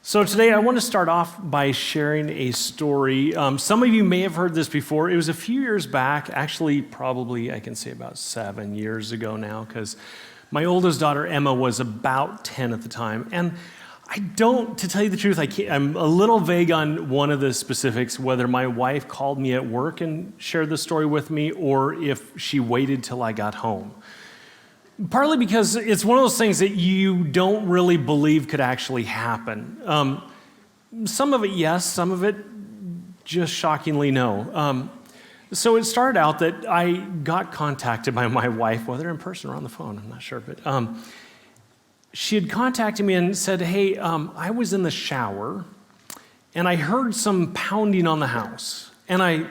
So today I want to start off by sharing a story. Some of you may have heard this before. It was a few years back, actually probably I can say about 7 years ago now, because my oldest daughter Emma was about 10 at the time. And to tell you the truth, I'm a little vague on one of the specifics, whether my wife called me at work and shared the story with me or if she waited till I got home. Partly because it's one of those things that you don't really believe could actually happen. Some of it, yes. Some of it, just shockingly, no. So it started out that I got contacted by my wife, whether in person or on the phone, I'm not sure. But she had contacted me and said, hey, I was in the shower, and I heard some pounding on the house. And I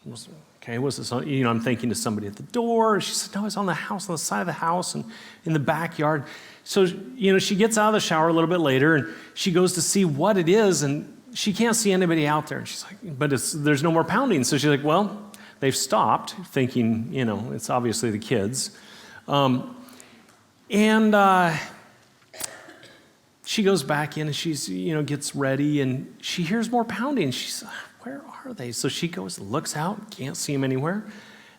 was... Okay, was this? I'm thinking to somebody at the door. She said, no, it's on the house, on the side of the house and in the backyard. So, she gets out of the shower a little bit later and she goes to see what it is and she can't see anybody out there. And she's like, but there's no more pounding. So she's like, well, they've stopped, thinking, it's obviously the kids. She goes back in and she's, gets ready and she hears more pounding. She's where are they? So she goes, looks out, can't see them anywhere.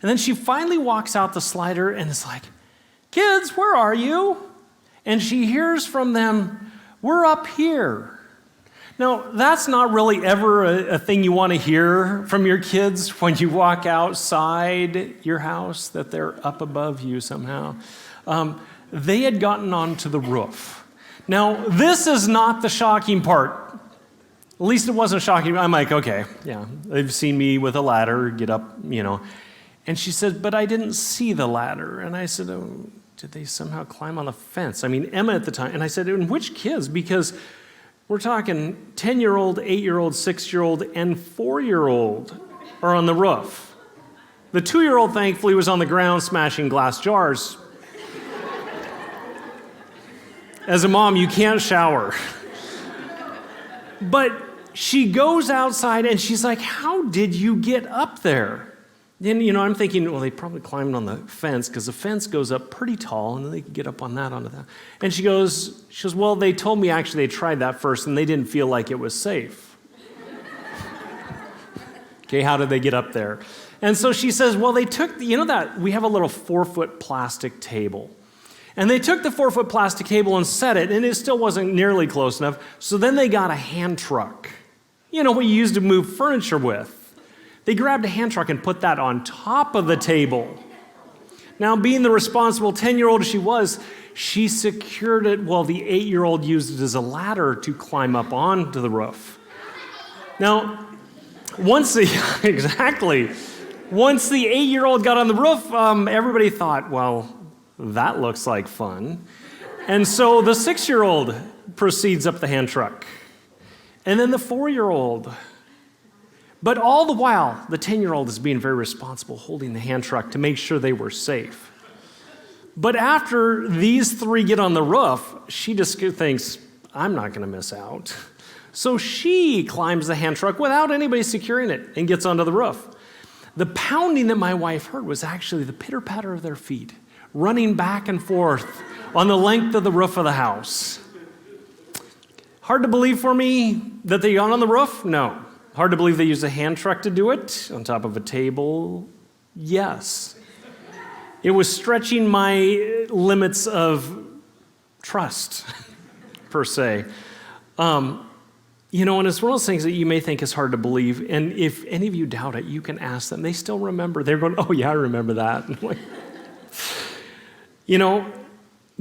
And then she finally walks out the slider and is like, kids, where are you? And she hears from them, we're up here. Now, that's not really ever a thing you want to hear from your kids when you walk outside your house, that they're up above you somehow. They had gotten onto the roof. Now, this is not the shocking part. At least it wasn't shocking. I'm like, okay, yeah, they've seen me with a ladder get up, And she said, but I didn't see the ladder. And I said, oh, did they somehow climb on the fence? I mean, Emma at the time. And I said, and which kids? Because we're talking 10-year-old, 8-year-old, 6-year-old, and 4-year-old are on the roof. The 2-year-old, thankfully, was on the ground smashing glass jars. As a mom, you can't shower. But she goes outside and she's like, how did you get up there? Then, I'm thinking, well, they probably climbed on the fence because the fence goes up pretty tall and then they can get up on that, onto that. And she goes, well, they told me actually they tried that first and they didn't feel like it was safe. Okay, how did they get up there? And so she says, well, they took, that we have a little 4-foot plastic table. And they took the 4-foot plastic table and set it, and it still wasn't nearly close enough. So then they got a hand truck. What you use to move furniture with. They grabbed a hand truck and put that on top of the table. Now, being the responsible 10-year-old she was, she secured it while the 8-year-old used it as a ladder to climb up onto the roof. Now, once the 8-year-old got on the roof, everybody thought, well, that looks like fun. And so the 6-year-old proceeds up the hand truck. And then the 4-year-old. But all the while, the 10-year-old is being very responsible, holding the hand truck to make sure they were safe. But after these 3 get on the roof, she just thinks, I'm not going to miss out. So she climbs the hand truck without anybody securing it and gets onto the roof. The pounding that my wife heard was actually the pitter-patter of their feet, running back and forth on the length of the roof of the house. Hard to believe for me that they got on the roof? No. Hard to believe they used a hand truck to do it on top of a table? Yes. It was stretching my limits of trust, per se. And it's one of those things that you may think is hard to believe, and if any of you doubt it, you can ask them. They still remember. They're going, oh yeah, I remember that.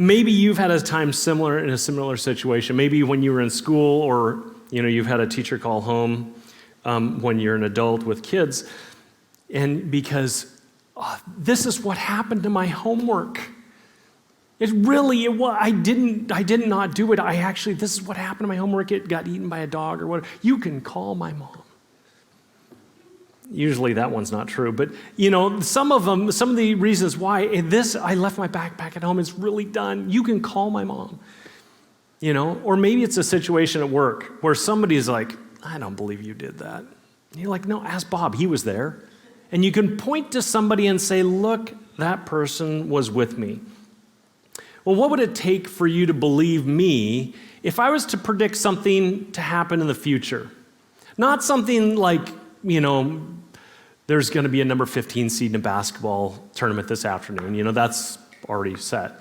Maybe you've had a time in a similar situation. Maybe when you were in school or, you've had a teacher call home when you're an adult with kids. And because this is what happened to my homework. I did not do it. This is what happened to my homework. It got eaten by a dog or whatever. You can call my mom. Usually that one's not true, but some of the reasons why I left my backpack at home, it's really done. You can call my mom, or maybe it's a situation at work where somebody's like, I don't believe you did that. And you're like, no, ask Bob, he was there. And you can point to somebody and say, look, that person was with me. Well, what would it take for you to believe me if I was to predict something to happen in the future, not something like, there's going to be a number 15 seed in a basketball tournament this afternoon, that's already set.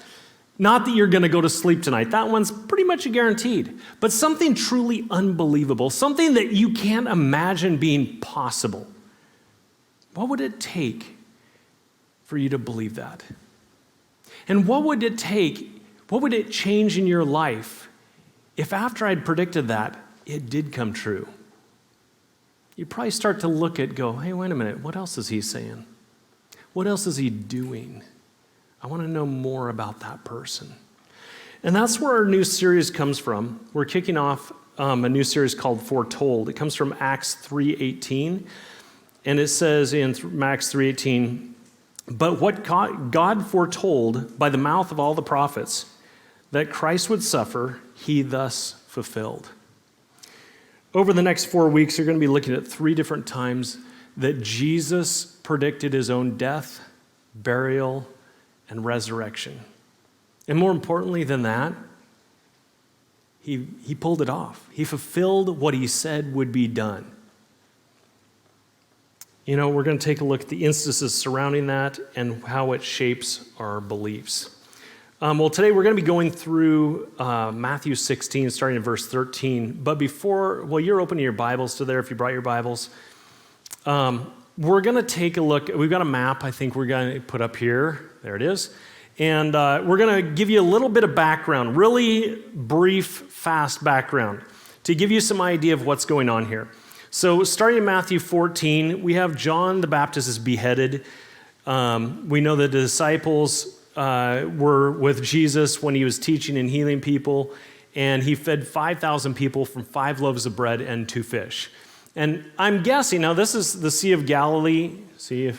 Not that you're going to go to sleep tonight. That one's pretty much a guaranteed. But something truly unbelievable, something that you can't imagine being possible. What would it take for you to believe that? And what would it change in your life if after I'd predicted that, it did come true? You'd probably start to look at, hey, wait a minute, what else is he saying? What else is he doing? I want to know more about that person. And that's where our new series comes from. We're kicking off a new series called Foretold. It comes from Acts 3:18. And it says in Acts 3:18, but what God foretold by the mouth of all the prophets, that Christ would suffer, he thus fulfilled. Over the next 4 weeks, you're going to be looking at 3 different times that Jesus predicted his own death, burial, and resurrection. And more importantly than that, he pulled it off. He fulfilled what he said would be done. We're going to take a look at the instances surrounding that and how it shapes our beliefs. Today we're going to be going through Matthew 16, starting in verse 13. But you're opening your Bibles to there, if you brought your Bibles, we're going to take a look. We've got a map I think we're going to put up here. There it is. And we're going to give you a little bit of background, really brief, fast background, to give you some idea of what's going on here. So starting in Matthew 14, we have John the Baptist is beheaded. We know that the disciples were with Jesus when he was teaching and healing people, and he fed 5,000 people from 5 loaves of bread and 2 fish. And I'm guessing, now this is the Sea of Galilee. It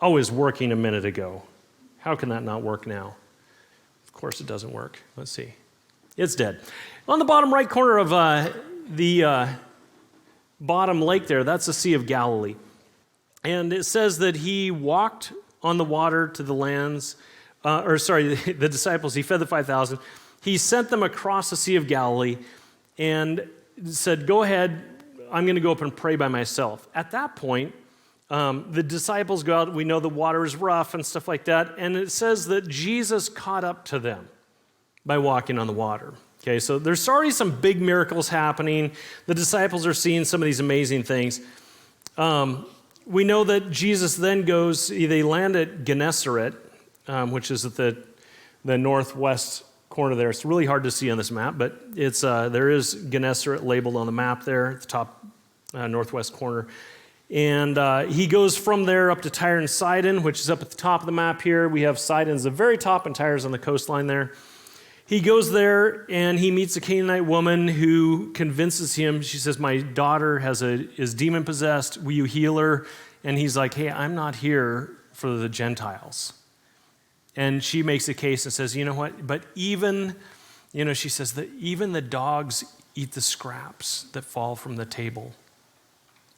was working a minute ago. How can that not work now? Of course it doesn't work. Let's see. It's dead. On the bottom right corner of the bottom lake there, that's the Sea of Galilee. And it says that he walked on the water to the lands, the disciples, he fed the 5,000. He sent them across the Sea of Galilee and said, go ahead, I'm going to go up and pray by myself. At that point, the disciples go out. We know the water is rough and stuff like that. And it says that Jesus caught up to them by walking on the water. Okay, so there's already some big miracles happening. The disciples are seeing some of these amazing things. We know that Jesus then goes, they land at Gennesaret, which is at the northwest corner there. It's really hard to see on this map, but there is Gennesaret labeled on the map there at the top northwest corner. And he goes from there up to Tyre and Sidon, which is up at the top of the map here. We have Sidon's the very top and Tyre's on the coastline there. He goes there and he meets a Canaanite woman who convinces him. She says, my daughter is demon possessed. Will you heal her? And he's like, hey, I'm not here for the Gentiles. And she makes a case and says, you know what? But she says that even the dogs eat the scraps that fall from the table.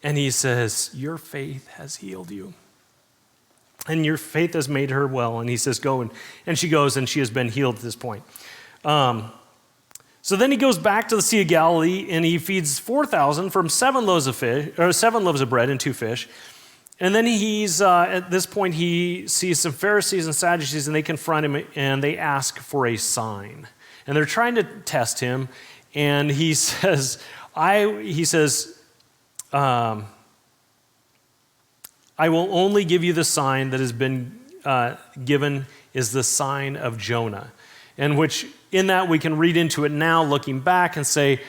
And he says, your faith has healed you. And your faith has made her well. And he says, go. And she goes, and she has been healed at this point. So then he goes back to the Sea of Galilee, and he feeds 4,000 from 7 loaves of bread and 2 fish. And then at this point, he sees some Pharisees and Sadducees, and they confront him, and they ask for a sign. And they're trying to test him. And he says, I will only give you the sign that has been given is the sign of Jonah. And which, in that, we can read into it now, looking back, and say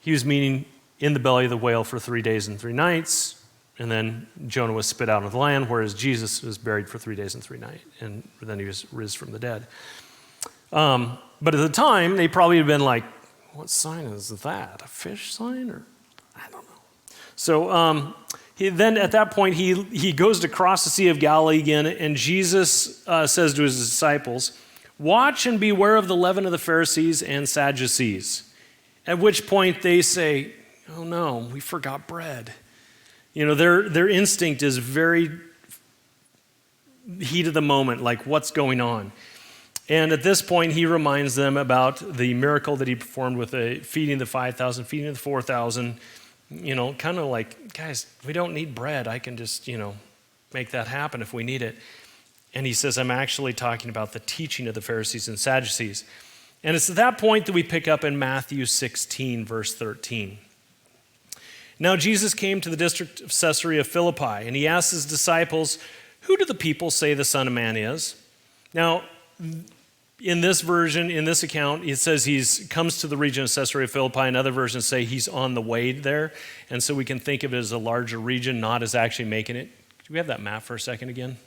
he was meaning in the belly of the whale for 3 days and 3 nights, and then Jonah was spit out of the land, whereas Jesus was buried for 3 days and 3 nights, and then he was risen from the dead. But at the time, they probably had been like, what sign is that? A fish sign? Or I don't know. So then at that point, he goes to cross the Sea of Galilee again, and Jesus says to his disciples, watch and beware of the leaven of the Pharisees and Sadducees. At which point they say, oh no, we forgot bread. Their instinct is very heat of the moment, like what's going on. And at this point, he reminds them about the miracle that he performed with feeding the 5,000, feeding the 4,000. Kind of like, guys, we don't need bread. I can just, make that happen if we need it. And he says, I'm actually talking about the teaching of the Pharisees and Sadducees. And it's at that point that we pick up in Matthew 16, verse 13. Now Jesus came to the district of Caesarea Philippi, and he asked his disciples, who do the people say the Son of Man is? Now, in this version, in this account, it says he comes to the region of Caesarea Philippi, and other versions say he's on the way there. And so we can think of it as a larger region, not as actually making it. Do we have that map for a second again?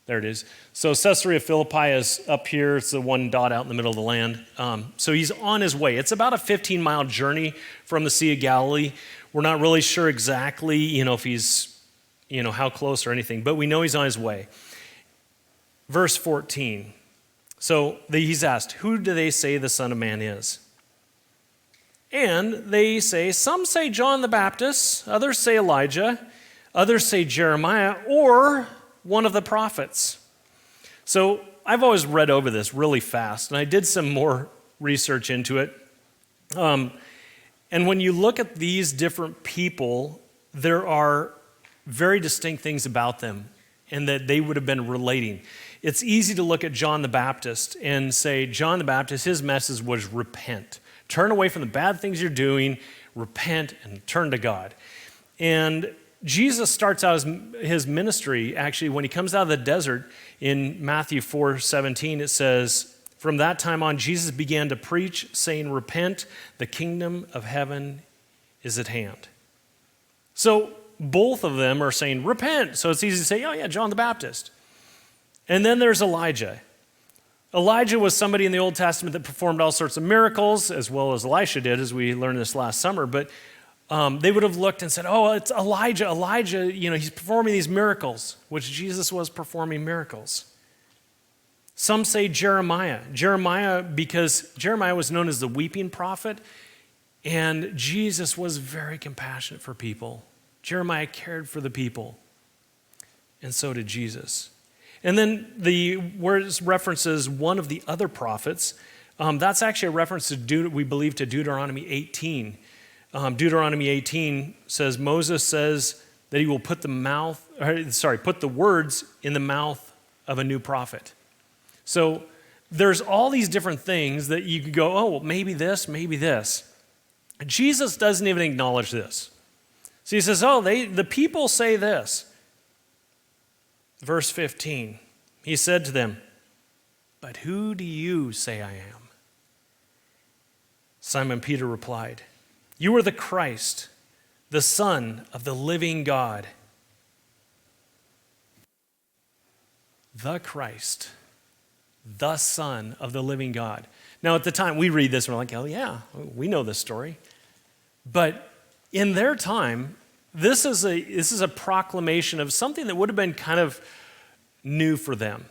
There it is. So Caesarea Philippi is up here. It's the one dot out in the middle of the land. So he's on his way. It's about a 15-mile journey from the Sea of Galilee. We're not really sure exactly, if he's, how close or anything, but we know he's on his way. Verse 14. So he's asked, who do they say the Son of Man is? And they say, some say John the Baptist, others say Elijah, others say Jeremiah, or one of the prophets. So I've always read over this really fast, and I did some more research into it. And when you look at these different people, there are very distinct things about them, and that they would have been relating. It's easy to look at John the Baptist and say, John the Baptist, his message was repent. Turn away from the bad things you're doing, repent, and turn to God. And Jesus starts out his ministry, actually, when he comes out of the desert in Matthew 4:17, it says, from that time on, Jesus began to preach, saying, repent, the kingdom of heaven is at hand. So both of them are saying, repent. So it's easy to say, oh yeah, John the Baptist. And then there's Elijah. Elijah was somebody in the Old Testament that performed all sorts of miracles, as well as Elisha did, as we learned this last summer. But they would have looked and said, oh, it's Elijah. Elijah, he's performing these miracles, which Jesus was performing miracles. Some say Jeremiah. Jeremiah, because Jeremiah was known as the weeping prophet, and Jesus was very compassionate for people. Jeremiah cared for the people, and so did Jesus. And then where it references one of the other prophets, that's actually a reference to, we believe, to Deuteronomy 18. Deuteronomy 18 says, Moses says that he will put the words in the mouth of a new prophet. So there's all these different things that you could go, oh, well, maybe this, maybe this. Jesus doesn't even acknowledge this. So he says, oh, the people say this. Verse 15, he said to them, but who do you say I am? Simon Peter replied, you are the Christ, the Son of the living God. The Christ, the Son of the living God. Now at the time we read this and we're like, oh yeah, we know this story. But in their time, this is a proclamation of something that would have been kind of new for them.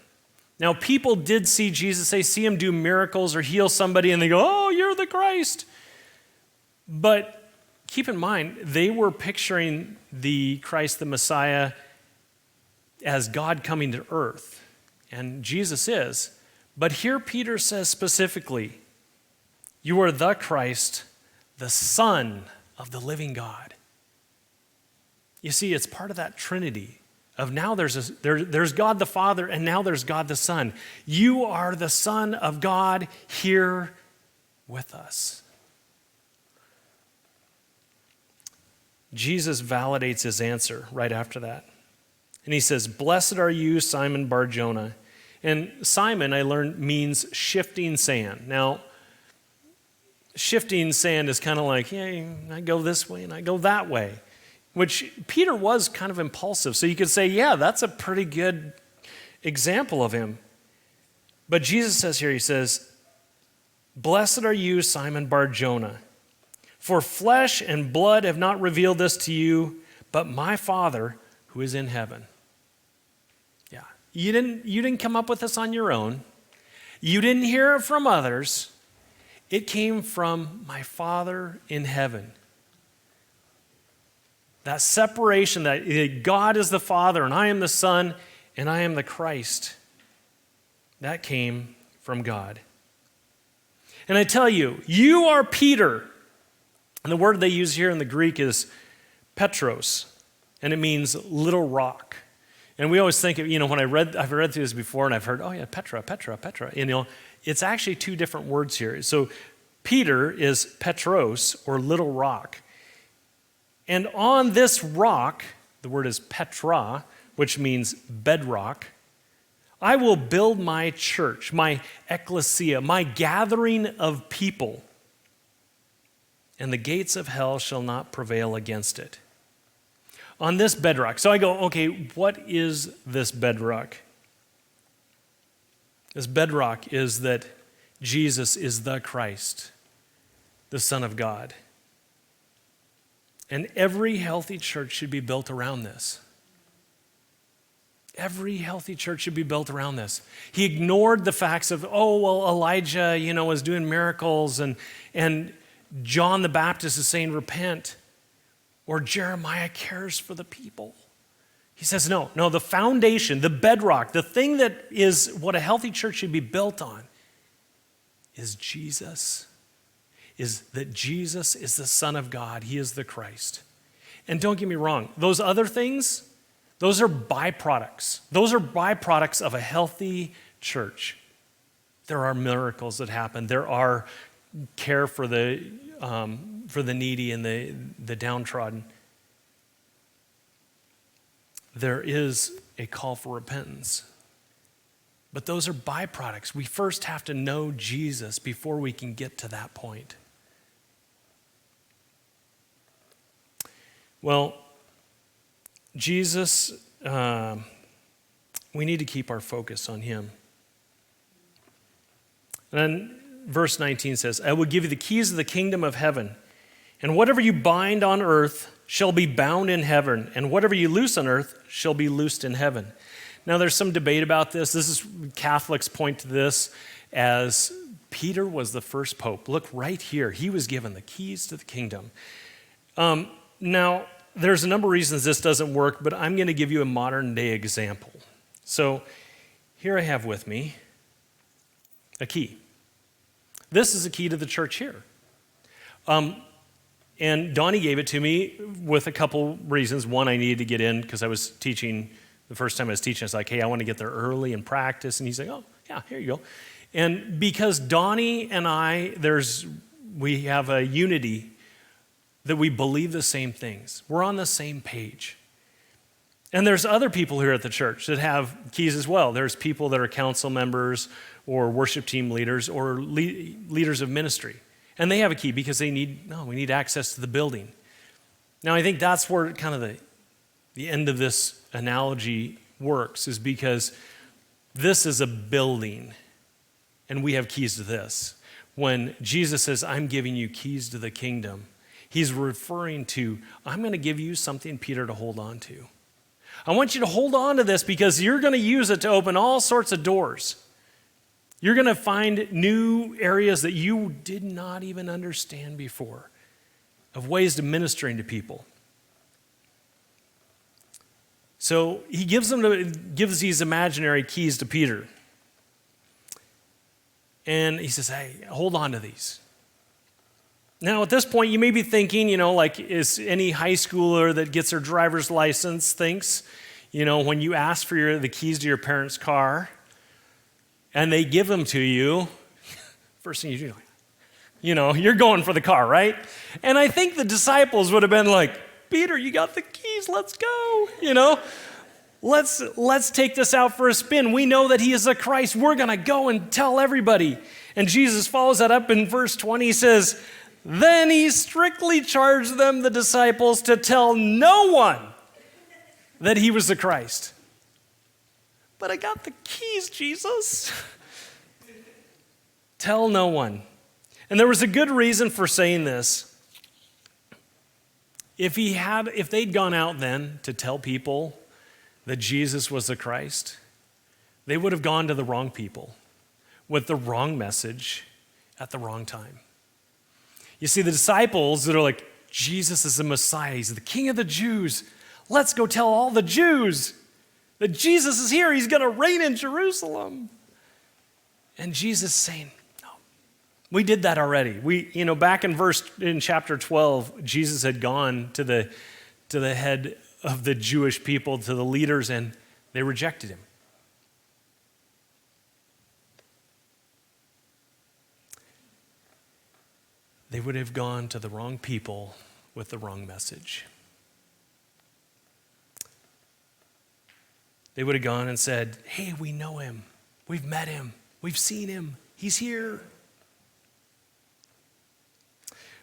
Now, people did see Jesus, they see him do miracles or heal somebody, and they go, oh, you're the Christ. But keep in mind, they were picturing the Christ, the Messiah, as God coming to earth, and Jesus is. But here Peter says specifically, you are the Christ, the Son of the living God. You see, it's part of that Trinity of now there's God the Father and now there's God the Son. You are the Son of God here with us. Jesus validates his answer right after that. And he says, blessed are you, Simon Bar-Jonah. And Simon, I learned, means shifting sand. Now, shifting sand is kind of like, hey, I go this way and I go that way. Which Peter was kind of impulsive. So you could say, yeah, that's a pretty good example of him. But Jesus says here, he says, blessed are you, Simon Bar-Jonah, for flesh and blood have not revealed this to you, but my Father who is in heaven. Yeah, you didn't come up with this on your own. You didn't hear it from others. It came from my Father in heaven. That separation, that God is the Father and I am the Son and I am the Christ, that came from God. And I tell you, you are Peter. And the word they use here in the Greek is Petros, and it means little rock. And we always think of, when I've read through this before and I've heard, oh yeah, Petra. It's actually two different words here. So Peter is Petros, or little rock. And on this rock, the word is Petra, which means bedrock, I will build my church, my ecclesia, my gathering of people, and the gates of hell shall not prevail against it. On this bedrock. So I go, okay, what is this bedrock? This bedrock is that Jesus is the Christ, the Son of God. And every healthy church should be built around this. Every healthy church should be built around this. He ignored the facts of, Elijah, was doing miracles, and John the Baptist is saying, repent. Or Jeremiah cares for the people. He says, no, the foundation, the bedrock, the thing that is what a healthy church should be built on is Jesus. Is that Jesus is the Son of God. He is the Christ. And don't get me wrong, those other things, those are byproducts. Those are byproducts of a healthy church. There are miracles that happen. There are care for the needy and the downtrodden. There is a call for repentance. But those are byproducts. We first have to know Jesus before we can get to that point. Well, Jesus, we need to keep our focus on him. And then verse 19 says, I will give you the keys of the kingdom of heaven, and whatever you bind on earth shall be bound in heaven, and whatever you loose on earth shall be loosed in heaven. Now, there's some debate about this. Catholics point to this as Peter was the first pope. Look right here. He was given the keys to the kingdom. Now, there's a number of reasons this doesn't work, but I'm going to give you a modern day example. So here I have with me a key. This is a key to the church here. And Donnie gave it to me with a couple reasons. One, I needed to get in because I was teaching. The first time I was teaching, I was like, hey, I want to get there early and practice. And he's like, oh, yeah, here you go. And because Donnie and we have a unity that we believe the same things. We're on the same page. And there's other people here at the church that have keys as well. There's people that are council members or worship team leaders or leaders of ministry. And they have a key because we need access to the building. Now, I think that's where kind of the end of this analogy works, is because this is a building and we have keys to this. When Jesus says, I'm giving you keys to the kingdom, he's referring to, I'm going to give you something, Peter, to hold on to. I want you to hold on to this because you're going to use it to open all sorts of doors. You're going to find new areas that you did not even understand before, of ways to ministering to people. So he gives these imaginary keys to Peter. And he says, hey, hold on to these. Now, at this point, you may be thinking, is any high schooler that gets their driver's license thinks, when you ask for the keys to your parents' car and they give them to you, first thing you do, you're going for the car, right? And I think the disciples would have been like, Peter, you got the keys, let's go, Let's take this out for a spin. We know that he is the Christ. We're going to go and tell everybody. And Jesus follows that up in verse 20. He says, then he strictly charged them, the disciples, to tell no one that he was the Christ. But I got the keys, Jesus. Tell no one. And there was a good reason for saying this. If they'd gone out then to tell people that Jesus was the Christ, they would have gone to the wrong people with the wrong message at the wrong time. You see, the disciples that are like, Jesus is the Messiah, he's the King of the Jews. Let's go tell all the Jews that Jesus is here, he's going to reign in Jerusalem. And Jesus saying, no, we did that already. Back in chapter 12, Jesus had gone to the head of the Jewish people, to the leaders, and they rejected him. They would have gone to the wrong people with the wrong message. They would have gone and said, hey, we know him. We've met him. We've seen him. He's here.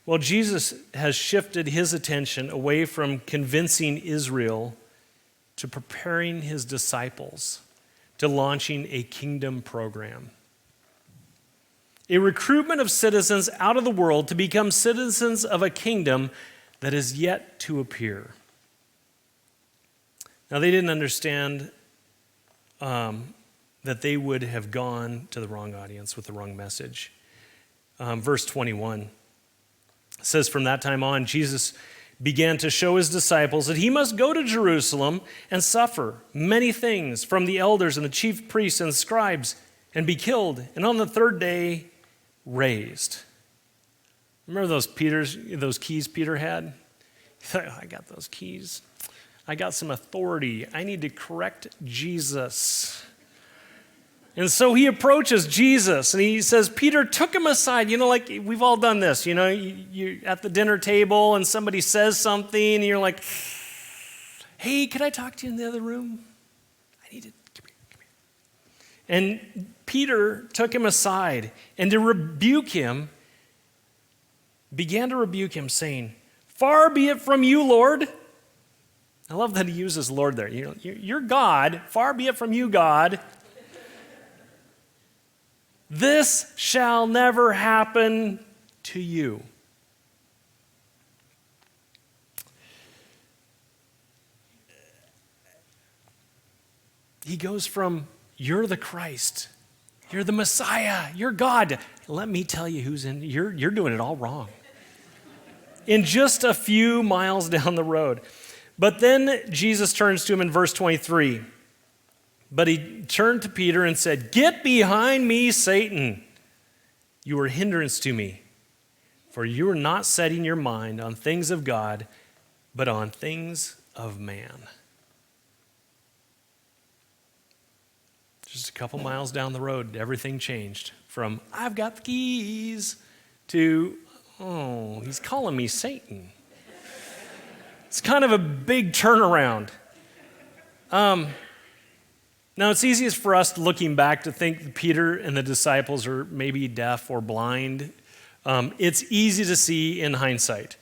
Well, Jesus has shifted his attention away from convincing Israel to preparing his disciples to launching a kingdom program. A recruitment of citizens out of the world to become citizens of a kingdom that is yet to appear. Now, they didn't understand that they would have gone to the wrong audience with the wrong message. Verse 21 says, from that time on, Jesus began to show his disciples that he must go to Jerusalem and suffer many things from the elders and the chief priests and scribes and be killed, and on the third day raised. Remember those keys Peter had? He thought, I got those keys. I got some authority. I need to correct Jesus. And so he approaches Jesus and he says, Peter took him aside. Like we've all done this. You're at the dinner table and somebody says something and you're like, hey, could I talk to you in the other room? Come here. And Peter took him aside and began to rebuke him, saying, far be it from you, Lord. I love that he uses Lord there. You're God. Far be it from you, God. This shall never happen to you. He goes from, you're the Christ. You're the Messiah. You're God. Let me tell you who's in. You're doing it all wrong. In just a few miles down the road. But then Jesus turns to him in verse 23. But he turned to Peter and said, get behind me, Satan. You are a hindrance to me, for you are not setting your mind on things of God, but on things of man. Just a couple miles down the road, everything changed from, I've got the keys, to, oh, he's calling me Satan. It's kind of a big turnaround. Now, it's easiest for us looking back to think that Peter and the disciples are maybe deaf or blind. It's easy to see in hindsight.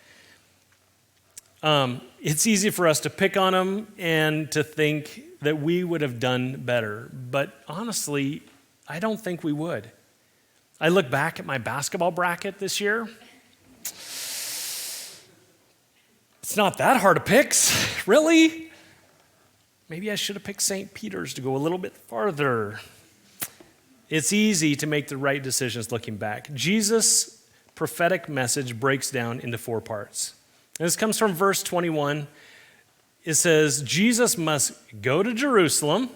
It's easy for us to pick on them and to think that we would have done better. But honestly, I don't think we would. I look back at my basketball bracket this year. It's not that hard to pick, really. Maybe I should have picked St. Peter's to go a little bit farther. It's easy to make the right decisions looking back. Jesus' prophetic message breaks down into 4 parts. And this comes from verse 21. It says, Jesus must go to Jerusalem.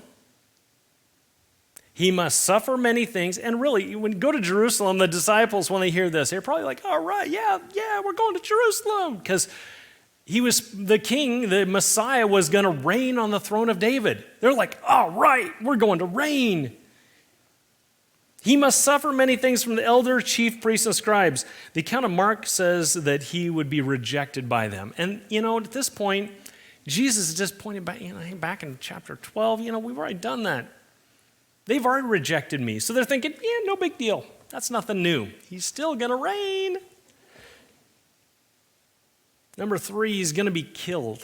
He must suffer many things. And really, when you go to Jerusalem, the disciples, when they hear this, they're probably like, all right, yeah, we're going to Jerusalem. Because he was the king, the Messiah was going to reign on the throne of David. They're like, all right, we're going to reign. He must suffer many things from the elder, chief priests, and scribes. The account of Mark says that he would be rejected by them. And, at this point, Jesus is just pointing back in chapter 12, we've already done that. They've already rejected me. So they're thinking, no big deal. That's nothing new. He's still going to reign. Number 3, he's going to be killed.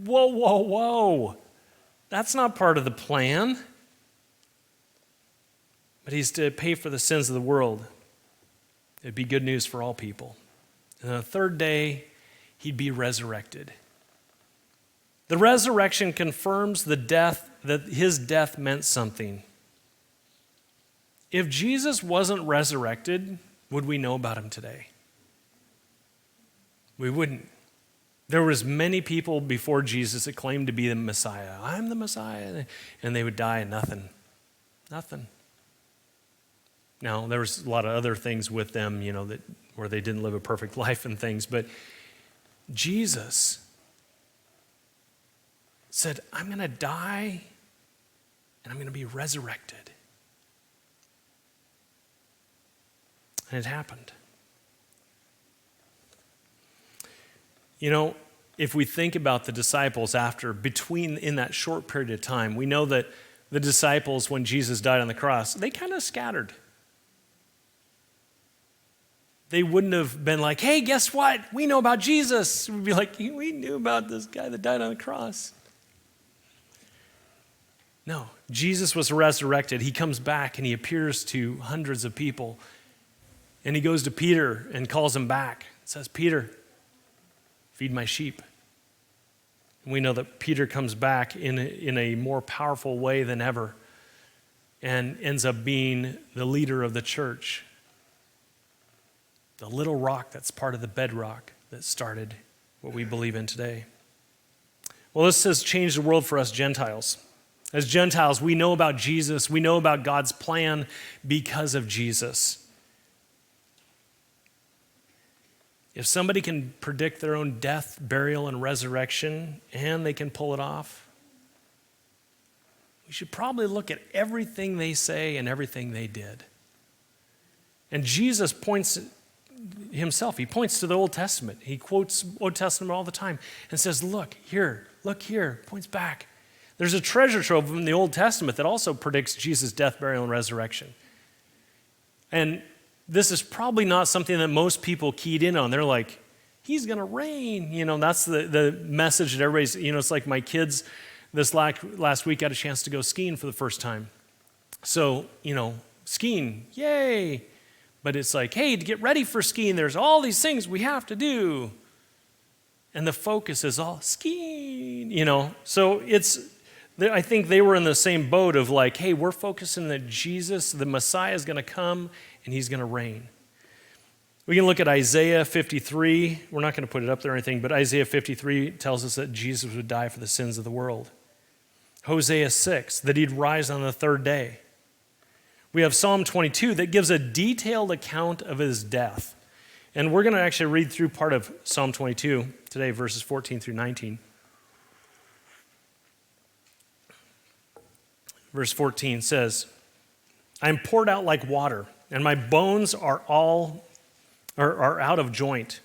Whoa. That's not part of the plan. But he's to pay for the sins of the world. It'd be good news for all people. And on the third day, he'd be resurrected. The resurrection confirms that his death meant something. If Jesus wasn't resurrected, would we know about him today? We wouldn't. There was many people before Jesus that claimed to be the Messiah. I'm the Messiah. And they would die and nothing. Now, there was a lot of other things with them, where they didn't live a perfect life and things, but Jesus said, I'm going to die and I'm going to be resurrected. And it happened. If we think about the disciples in that short period of time, we know that the disciples, when Jesus died on the cross, they kind of scattered. They wouldn't have been like, hey, guess what? We know about Jesus. We'd be like, we knew about this guy that died on the cross. No, Jesus was resurrected. He comes back and he appears to hundreds of people. And he goes to Peter and calls him back. Says, Peter, feed my sheep. And we know that Peter comes back in a more powerful way than ever and ends up being the leader of the church. The little rock that's part of the bedrock that started what we believe in today. Well, this says change the world for us Gentiles. As Gentiles, we know about Jesus. We know about God's plan because of Jesus. If somebody can predict their own death, burial, and resurrection, and they can pull it off, we should probably look at everything they say and everything they did. And Jesus points himself. He points to the Old Testament. He quotes Old Testament all the time and says, look here, points back. There's a treasure trove in the Old Testament that also predicts Jesus' death, burial, and resurrection. And this is probably not something that most people keyed in on. They're like, he's going to reign. That's the message that everybody's, it's like my kids this last week got a chance to go skiing for the first time. So, skiing, yay. But it's like, hey, to get ready for skiing, there's all these things we have to do. And the focus is all skiing, So I think they were in the same boat of like, hey, we're focusing that Jesus, the Messiah, is going to come and he's going to reign. We can look at Isaiah 53. We're not going to put it up there or anything, but Isaiah 53 tells us that Jesus would die for the sins of the world. Hosea 6, that he'd rise on the third day. We have Psalm 22 that gives a detailed account of his death. And we're going to actually read through part of Psalm 22 today, verses 14 through 19. Verse 14 says, I am poured out like water, and my bones are out of joint.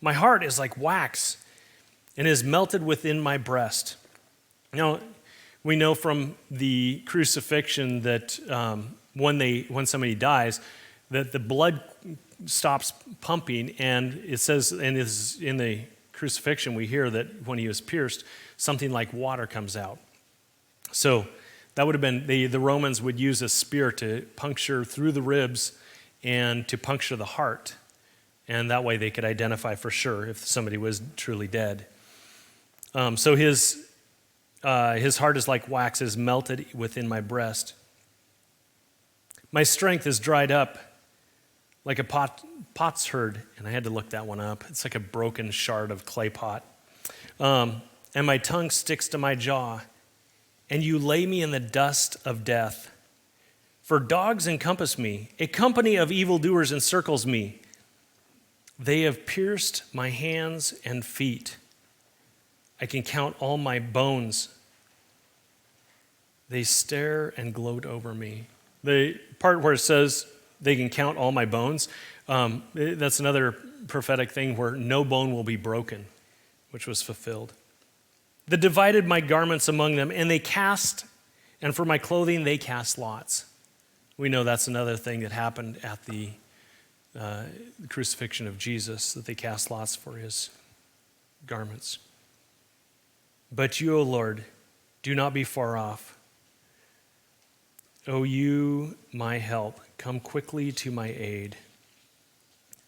My heart is like wax, and is melted within my breast. We know from the crucifixion that when somebody dies, that the blood stops pumping, and it says, and in the crucifixion we hear that when he was pierced, something like water comes out. So that would have been, the Romans would use a spear to puncture through the ribs and to puncture the heart. And that way they could identify for sure if somebody was truly dead. So his heart is like wax, is melted within my breast. My strength is dried up like a potsherd, and I had to look that one up. It's like a broken shard of clay pot. And my tongue sticks to my jaw, and you lay me in the dust of death. For dogs encompass me, a company of evildoers encircles me. They have pierced my hands and feet. I can count all my bones. They stare and gloat over me. The part where it says they can count all my bones, that's another prophetic thing where no bone will be broken, which was fulfilled. They divided my garments among them, and for my clothing they cast lots. We know that's another thing that happened at the crucifixion of Jesus, that they cast lots for his garments. But you, O Lord, do not be far off. O you, my help, come quickly to my aid.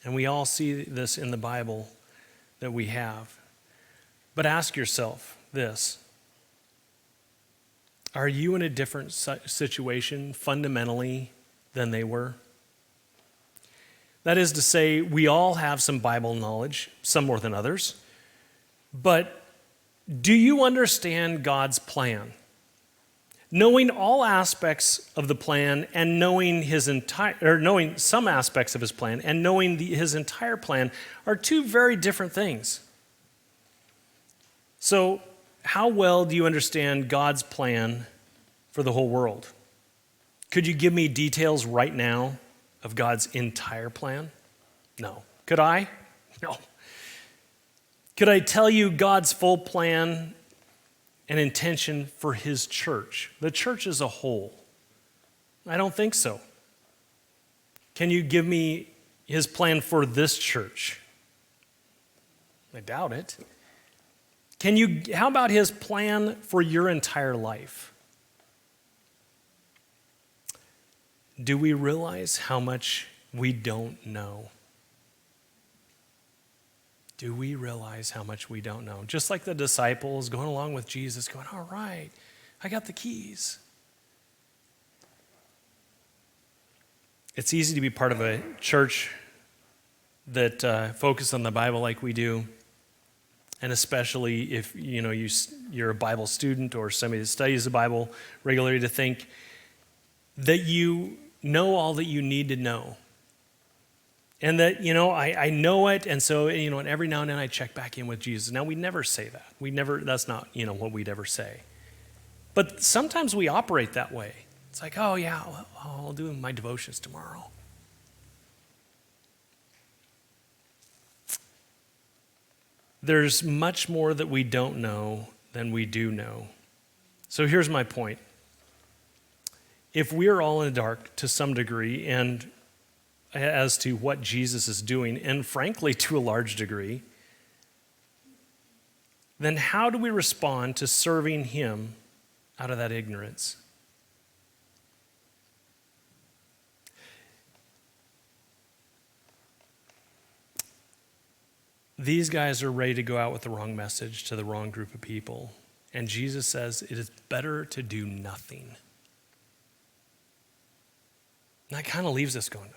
And we all see this in the Bible that we have. But ask yourself this: are you in a different situation fundamentally than they were? That is to say, we all have some Bible knowledge, some more than others. But do you understand God's plan? Knowing all aspects of the plan and knowing knowing some aspects of his plan and knowing his entire plan are two very different things. So, how well do you understand God's plan for the whole world? Could you give me details right now of God's entire plan? No. Could I? No. Could I tell you God's full plan and intention for his church, the church as a whole? I don't think so. Can you give me his plan for this church? I doubt it. How about his plan for your entire life? Do we realize how much we don't know? Do we realize how much we don't know? Just like the disciples going along with Jesus, going, all right, I got the keys. It's easy to be part of a church that focuses on the Bible like we do, and especially if you're a Bible student or somebody that studies the Bible regularly, to think that you know all that you need to know. And that, I know it, and so, and every now and then I check back in with Jesus. Now, we never say that. That's not, what we'd ever say. But sometimes we operate that way. It's like, oh, yeah, I'll do my devotions tomorrow. There's much more that we don't know than we do know. So here's my point. If we're all in the dark to some degree, and as to what Jesus is doing, and frankly, to a large degree, then how do we respond to serving him out of that ignorance? These guys are ready to go out with the wrong message to the wrong group of people. And Jesus says it is better to do nothing. And that kind of leaves us going,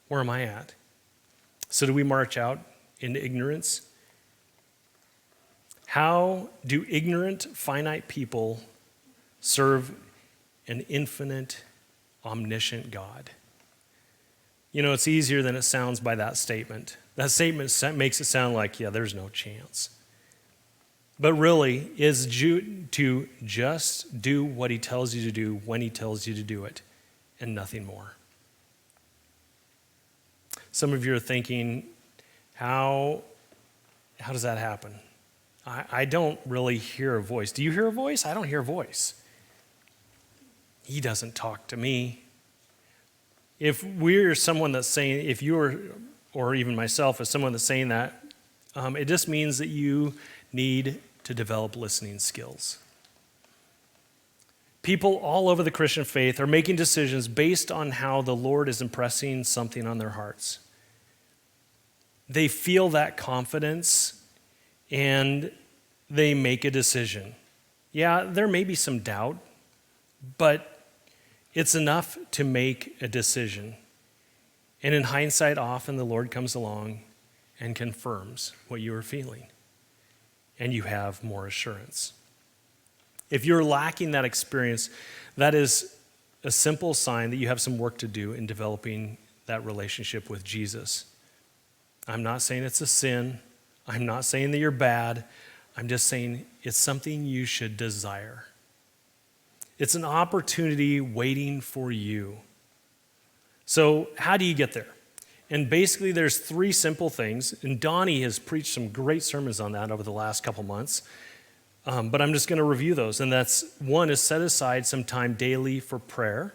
where am I at? So do we march out into ignorance? How do ignorant, finite people serve an infinite, omniscient God? It's easier than it sounds by that statement. That statement makes it sound like, yeah, there's no chance. But really, is to just do what he tells you to do when he tells you to do it, and nothing more. Some of you are thinking, how does that happen? I don't really hear a voice. Do you hear a voice? I don't hear a voice. He doesn't talk to me. If we're someone that's saying, if you're, or even myself, as someone that's saying that, it just means that you need to develop listening skills. People all over the Christian faith are making decisions based on how the Lord is impressing something on their hearts. They feel that confidence and they make a decision. Yeah, there may be some doubt, but it's enough to make a decision. And in hindsight, often the Lord comes along and confirms what you are feeling, and you have more assurance. If you're lacking that experience, that is a simple sign that you have some work to do in developing that relationship with Jesus. I'm not saying it's a sin. I'm not saying that you're bad. I'm just saying it's something you should desire. It's an opportunity waiting for you. So how do you get there? And basically there's three simple things, and Donnie has preached some great sermons on that over the last couple months, but I'm just going to review those. And that's, one is set aside some time daily for prayer.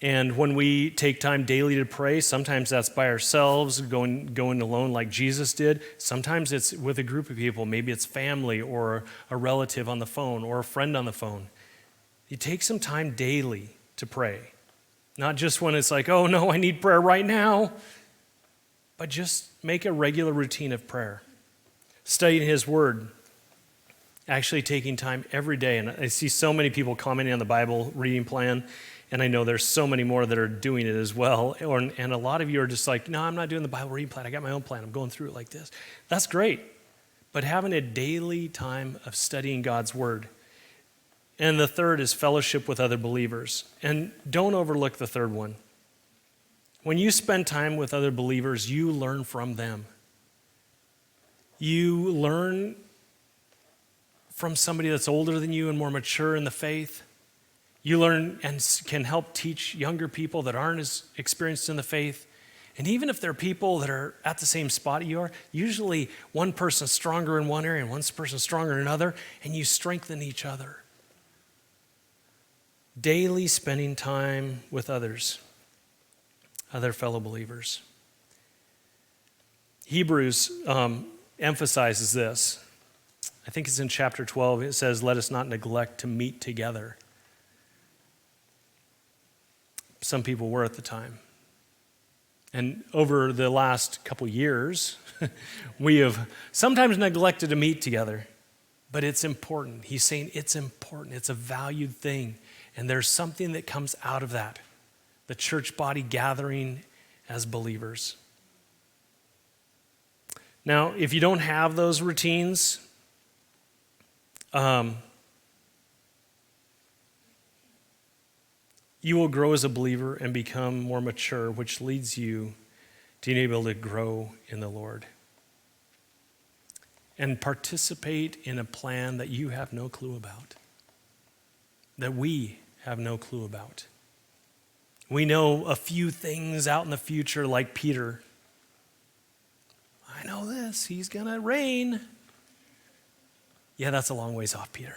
And when we take time daily to pray, sometimes that's by ourselves, going alone like Jesus did. Sometimes it's with a group of people. Maybe it's family or a relative on the phone or a friend on the phone. You take some time daily to pray. Not just when it's like, oh no, I need prayer right now, but just make a regular routine of prayer. Studying his word, actually taking time every day. And I see so many people commenting on the Bible reading plan, and I know there's so many more that are doing it as well. And a lot of you are just like, no, I'm not doing the Bible reading plan. I got my own plan. I'm going through it like this. That's great. But having a daily time of studying God's word, And the third is fellowship with other believers. And don't overlook the third one. When you spend time with other believers, you learn from them. You learn from somebody that's older than you and more mature in the faith. You learn and can help teach younger people that aren't as experienced in the faith. And even if they're people that are at the same spot you are, usually one person's stronger in one area and one person's stronger in another, and you strengthen each other. Daily spending time with others, other fellow believers. Hebrews emphasizes this. I think it's in chapter 12. It says, let us not neglect to meet together. Some people were at the time. And over the last couple years, we have sometimes neglected to meet together, but it's important. He's saying it's important. It's a valued thing. And there's something that comes out of that, the church body gathering as believers. Now, if you don't have those routines, you will grow as a believer and become more mature, which leads you to being able to grow in the Lord and participate in a plan that you have no clue about, that we have no clue about. We know a few things out in the future, like Peter. I know this, he's going to reign. Yeah, that's a long ways off, Peter.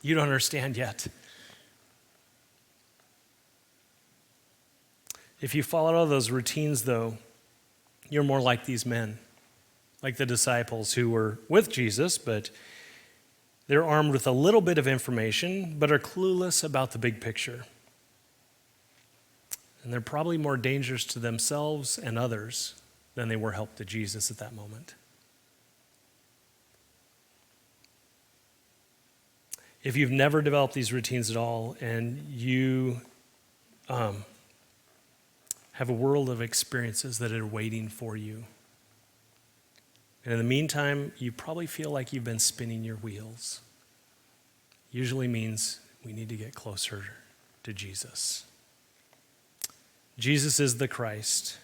You don't understand yet. If you follow all those routines, though, you're more like these men, like the disciples who were with Jesus, but they're armed with a little bit of information, but are clueless about the big picture. And they're probably more dangerous to themselves and others than they were help to Jesus at that moment. If you've never developed these routines at all and you have a world of experiences that are waiting for you, and in the meantime, you probably feel like you've been spinning your wheels, usually means we need to get closer to Jesus. Jesus is the Christ,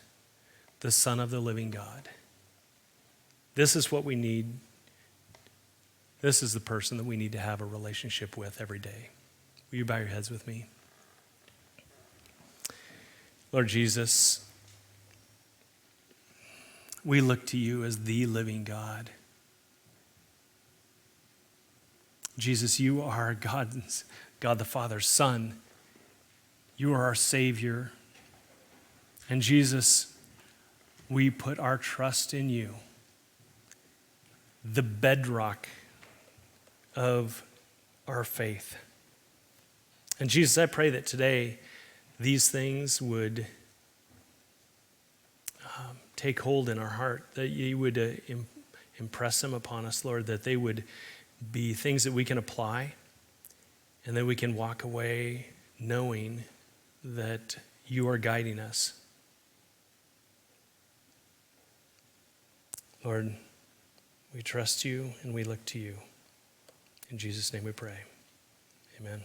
the Son of the living God. This is what we need. This is the person that we need to have a relationship with every day. Will you bow your heads with me? Lord Jesus, we look to you as the living God. Jesus, you are God the Father's Son. You are our Savior. And Jesus, we put our trust in you, the bedrock of our faith. And Jesus, I pray that today these things would take hold in our heart, that you would impress them upon us, Lord, that they would be things that we can apply and that we can walk away knowing that you are guiding us. Lord, we trust you and we look to you. In Jesus' name we pray. Amen.